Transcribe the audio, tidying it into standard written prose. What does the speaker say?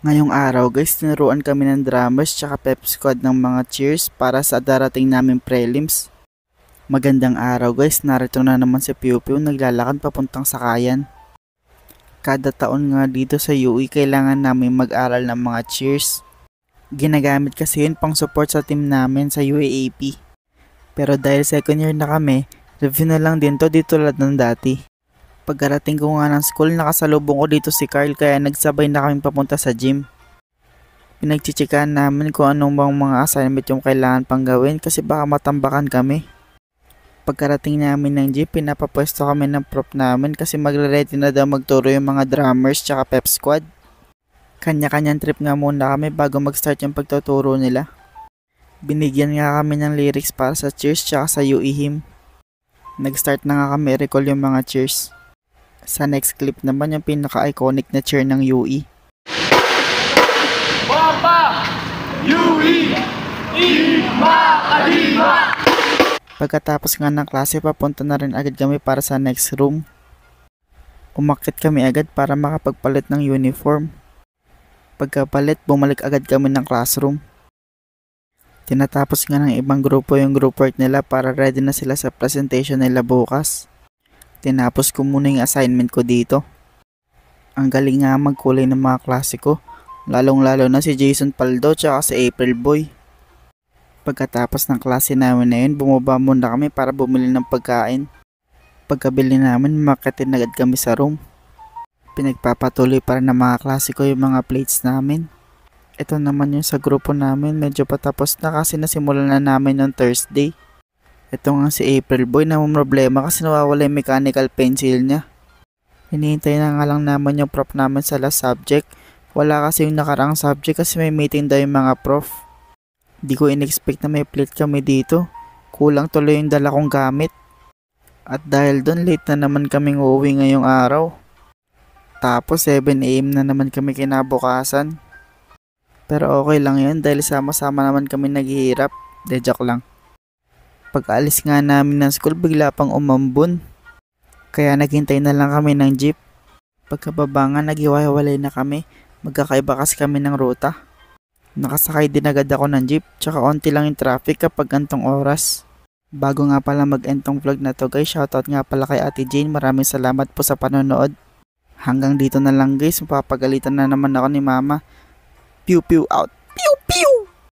Ngayong araw guys, tinuruan kami ng drummers tsaka pep squad ng mga cheers para sa darating naming prelims. Magandang araw guys, narito na naman si Piu Piu naglalakad papuntang Sakayan. Kada taon nga dito sa UE kailangan namin mag-aral ng mga cheers. Ginagamit kasi yun pang support sa team namin sa UAAP. Pero dahil second year na kami, review na lang din to dito tulad ng dati. Pagkarating ko nga ng school, nakasalubong ko dito si Carl kaya nagsabay na kami papunta sa gym. Pinagchichikahan namin kung anong bang mga assignment yung kailangan pang gawin kasi baka matambakan kami. Pagkarating namin ng gym, pinapapwesto kami ng prop namin kasi magre-ready na daw magturo yung mga drummers tsaka pep squad. Kanya-kanyang trip nga muna kami bago mag-start yung pagtuturo nila. Binigyan nga kami ng lyrics para sa cheers tsaka sa UE hymn. Nag-start na nga kami recall yung mga cheers. Sa next clip naman yung pinaka-iconic na cheer ng UE. Bomba! UE! Ima Kalima! Pagkatapos nga ng klase, papunta na rin agad kami para sa next room. Umakyat kami agad para makapagpalit ng uniform. Pagkapalit, bumalik agad kami ng classroom. Tinatapos nga ng ibang grupo yung group work nila para ready na sila sa presentation nila bukas. Tinapos ko muna yung assignment ko dito. Ang galing nga magkulay ng mga klase ko, lalong-lalo na si Jason Paldo tsaka si April Boy. Pagkatapos ng klase namin na yun, bumaba muna kami para bumili ng pagkain. Pagkabili namin, makatin agad kami sa room. Pinagpapatuloy para ng mga klase ko yung mga plates namin. Ito naman yung sa grupo namin, medyo patapos na kasi nasimulan na namin noong Thursday. Ito nga si April Boy na problema kasi nawawala yung mechanical pencil niya. Hinihintay na nga lang naman yung prof namin sa last subject. Wala kasi yung nakaraang subject kasi may meeting daw yung mga prof. Di ko in-expect na may plate kami dito. Kulang tuloy yung dala kong gamit. At dahil doon late na naman kaming uuwi ngayong araw. Tapos 7 AM na naman kami kinabukasan. Pero okay lang yun dahil sama-sama naman kami naghihirap. De joke lang. Pag-alis nga namin ng school bigla pang umambon. Kaya naghintay na lang kami ng jeep. Pagkababa nga naghiwa-hiwalay na kami. Magkakaiba kasi kami ng ruta. Nakasakay din agad ako ng jeep, tsaka onti lang yung traffic kapag gantong oras. Bago nga pala mag-end tong vlog na to guys, shoutout nga pala kay Ate Jane, maraming salamat po sa panonood. Hanggang dito na lang guys, mapapagalitan na naman ako ni Mama. Piu Piu out! Piu Piu!